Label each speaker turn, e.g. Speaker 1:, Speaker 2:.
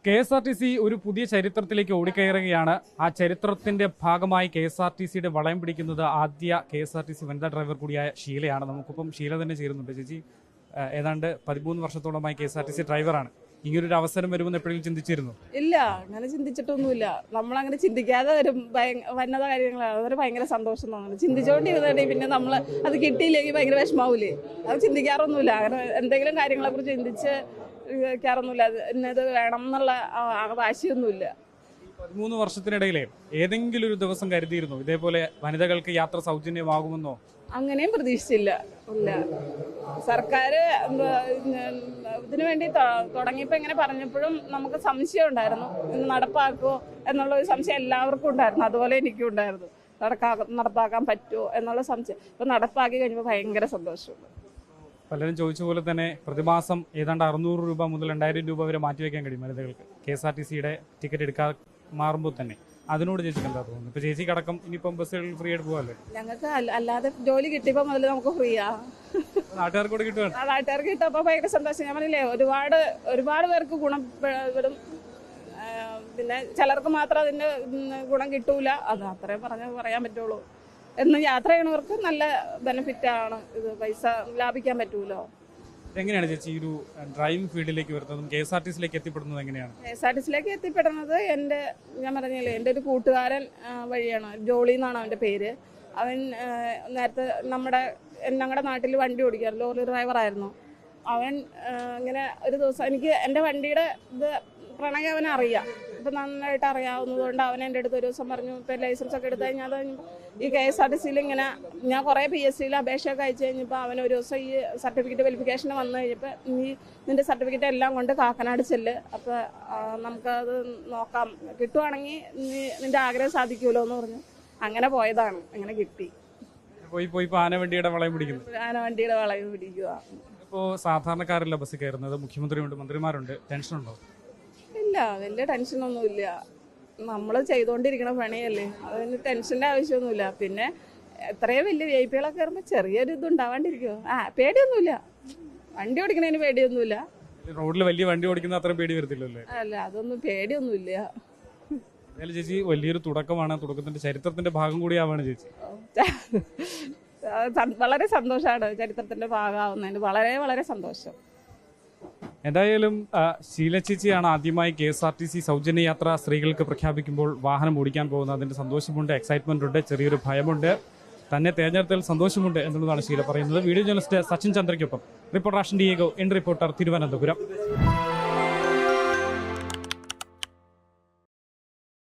Speaker 1: KSRTC ഒരു പുതിയ ചരിത്രത്തിലേക്ക് ഓടിക്കയറുകയാണ്. ആ ചരിത്രത്തിന്റെ ഭാഗമായി KSRTCയുടെ വളയം പിടിക്കുന്നത് ആദ്യ KSRTC വനിതാ ഡ്രൈവർ കൂടിയായ ഷീലയാണ്. നമുക്കിപ്പം ഷീല തന്നെ ചേരുന്നുണ്ട്. ചേച്ചി ഏതാണ്ട് 13 വർഷത്തോളമായി KSRTC ഡ്രൈവറാണ്. ഇങ്ങനൊരു അവസരം വരുമെന്ന് എപ്പോഴും ചിന്തിച്ചിരുന്നു?
Speaker 2: ഇല്ല, അങ്ങനെ ചിന്തിച്ചിട്ടൊന്നുമില്ല. നമ്മളങ്ങനെ ചിന്തിക്കാതെ വരും വന്നത കാര്യങ്ങളാണ്. അതൊരു ഭയങ്കര സന്തോഷം തോന്നുന്നു. ചിന്തിച്ചുകൊണ്ടിരുന്നുണ്ടെങ്കിൽ പിന്നെ നമ്മൾ അത് കിട്ടിയില്ലെങ്കിൽ ഭയങ്കര വിഷമാവൂലേ. അത് ചിന്തിക്കാറൊന്നുമില്ല. അങ്ങനെ എന്തെങ്കിലും കാര്യങ്ങളെ കുറിച്ച് ചിന്തിച്ച് ൊന്നുമില്ല. ഇന്നത് വേണം എന്നുള്ള വാശിയൊന്നുമില്ല.
Speaker 1: 13 വർഷത്തിനിടയിലെ ഏതെങ്കിലും ഒരു ദിവസം കരുതിയിരുന്നു ഇതേപോലെ വനിതകൾക്ക് യാത്ര സൗജന്യമാകുമെന്നോ?
Speaker 2: അങ്ങനെയും പ്രതീക്ഷിച്ചില്ല. ഇല്ല, സർക്കാർ ഇതിനു വേണ്ടി തുടങ്ങിയപ്പോൾ ഇങ്ങനെ പറഞ്ഞപ്പോഴും നമുക്ക് സംശയം ഉണ്ടായിരുന്നു, ഇന്ന് നടപ്പാക്കുമോ എന്നുള്ളൊരു സംശയം എല്ലാവർക്കും ഉണ്ടായിരുന്നു. അതുപോലെ എനിക്കും ഉണ്ടായിരുന്നു, നടപ്പാക്കാൻ പറ്റുമോ എന്നുള്ള സംശയം. ഇപ്പം നടപ്പാക്കി കഴിഞ്ഞപ്പോൾ ഭയങ്കര സന്തോഷമുണ്ട്.
Speaker 1: പലരും ചോദിച്ച പോലെ തന്നെ പ്രതിമാസം ഏതാണ്ട് 600 രൂപ മുതൽ 2000 രൂപ വരെ മാറ്റിവെക്കാൻ കഴിയും വനിതകൾക്ക് KSRTCയുടെ ടിക്കറ്റ് എടുക്കാൻ മാറുമ്പോൾ തന്നെ. അതിനോട് ചേച്ചിക്ക് എന്താ തോന്നുന്നു? ഇപ്പൊ ചേച്ചിക്ക് അടക്കം ഇനിയിപ്പം ബസ്സുകളിൽ ഫ്രീ ആയിട്ട് പോകാല്ലേ?
Speaker 2: ഞങ്ങൾക്ക് അല്ലാതെ ജോലി കിട്ടിയപ്പോൾ മുതൽ നമുക്ക് ഫ്രീയാ.
Speaker 1: നാട്ടുകാർക്ക് കൂടെ കിട്ടുവാണ്.
Speaker 2: നാട്ടുകാർക്ക് കിട്ടപ്പോൾ ഭയങ്കര സന്തോഷം. ഞാൻ പറഞ്ഞില്ലേ, ഒരുപാട് പേർക്ക് ഗുണപ്പെടും. പിന്നെ ചിലർക്ക് മാത്രം അതിന്റെ ഗുണം കിട്ടൂല. അത് അത്രേ പറയാൻ പറ്റുള്ളൂ. എന്നും യാത്ര ചെയ്യണവർക്ക് നല്ല ബെനിഫിറ്റാണ് ഇത്. പൈസ ലാഭിക്കാൻ പറ്റൂലോ.
Speaker 1: എങ്ങനെയാണ് ചേച്ചി ഒരു ഡ്രൈവിംഗ് ഫീൽഡിലേക്ക് വരുന്നതും KSRTCയിലേക്ക് എത്തിപ്പെടുന്നത് എങ്ങനെയാണ്?
Speaker 2: KSRTCയിലേക്ക് എത്തിപ്പെടുന്നത് ഞാൻ പറഞ്ഞില്ലേ, എൻ്റെ ഒരു കൂട്ടുകാരൻ വഴിയാണ്. ജോളി എന്നാണ് അവൻ്റെ പേര്. അവൻ നേരത്തെ ഞങ്ങളുടെ നാട്ടിൽ വണ്ടി ഓടിക്കാറ്, ലോറി ഡ്രൈവറായിരുന്നു അവൻ. ഇങ്ങനെ ഒരു ദിവസം എൻ്റെ വണ്ടിയുടെ ഇത് പ്രണയം അവനറിയാം. ഇപ്പം നന്നായിട്ട് അറിയാവുന്നതുകൊണ്ട് അവൻ എൻ്റെ അടുത്ത് ഒരു ദിവസം പറഞ്ഞു, ഇപ്പം ലൈസൻസ് ഒക്കെ എടുത്തു കഴിഞ്ഞാൽ അത് ഈ KSRTCയിൽ ഇങ്ങനെ ഞാൻ കുറേ PSCയിൽ അപേക്ഷയൊക്കെ അയച്ചു കഴിഞ്ഞപ്പോൾ അവൻ ഒരു ദിവസം ഈ സർട്ടിഫിക്കറ്റ് വെരിഫിക്കേഷന് വന്നു കഴിഞ്ഞപ്പോൾ, നിന്റെ സർട്ടിഫിക്കറ്റ് എല്ലാം കൊണ്ട് കാക്കനാട് ചെല്ല്, അപ്പോൾ നമുക്കത് നോക്കാം, കിട്ടുവാണെങ്കിൽ നിന്റെ ആഗ്രഹം സാധിക്കുമല്ലോ എന്ന് പറഞ്ഞു. അങ്ങനെ പോയതാണ്. അങ്ങനെ കിട്ടി.
Speaker 1: ആനവണ്ടിയുടെ വളയം പിടിക്കുന്നു.
Speaker 2: ആനവണ്ടിയുടെ വളയം പിടിക്കുക.
Speaker 1: ഇപ്പോൾ സാധാരണക്കാരല്ല ബസ്സിൽ കയറുന്നത്. മുഖ്യമന്ത്രിയുണ്ട്, മന്ത്രിമാരുണ്ട്. ടെൻഷനുണ്ടോ?
Speaker 2: ഇല്ല, വലിയ ടെൻഷനൊന്നുമില്ല. നമ്മൾ ചെയ്തുകൊണ്ടിരിക്കണ പണിയല്ലേ, അതിന് ടെൻഷൻ്റെ ആവശ്യമൊന്നുമില്ല. പിന്നെ എത്രയോ വലിയ VIP-കളൊക്കെ കയറുമ്പോൾ ചെറിയൊരു ഇതുണ്ടാവാണ്ടിരിക്കുമോ? പേടിയൊന്നുമില്ല. വണ്ടി ഓടിക്കണതിന് പേടിയൊന്നുമില്ല.
Speaker 1: റോഡിൽ വലിയ വണ്ടി ഓടിക്കുന്ന അത്ര പേടി വരത്തില്ലല്ലേ?
Speaker 2: അല്ല, അതൊന്നും പേടിയൊന്നുമില്ല.
Speaker 1: ചേച്ചി വലിയൊരു തുടക്കമാണ്, തുടക്കത്തിന്റെ ചരിത്രത്തിന്റെ ഭാഗം കൂടിയാവാണ് ചേച്ചി.
Speaker 2: വളരെ സന്തോഷമാണ് ചരിത്രത്തിന്റെ ഭാഗമാവുന്നതിന്. വളരെ വളരെ സന്തോഷം.
Speaker 1: എന്തായാലും ഷീല ചേച്ചിയാണ് ആദ്യമായി KSRTC സൗജന്യ യാത്ര സ്ത്രീകൾക്ക് പ്രഖ്യാപിക്കുമ്പോൾ വാഹനം ഓടിക്കാൻ പോകുന്നത്. അതിന്റെ സന്തോഷമുണ്ട്, എക്സൈറ്റ്മെന്റ് ഉണ്ട്, ചെറിയൊരു ഭയമുണ്ട്. തന്നെ തെരഞ്ഞെടുത്തതിൽ സന്തോഷമുണ്ട് എന്നുള്ളതാണ് ഷീല പറയുന്നത്. വീഡിയോ ജേർണലിസ്റ്റ് സച്ചിൻ ചന്ദ്രയ്ക്കൊപ്പം reporter Ashan Diego, reporter Thiruvananthapuram.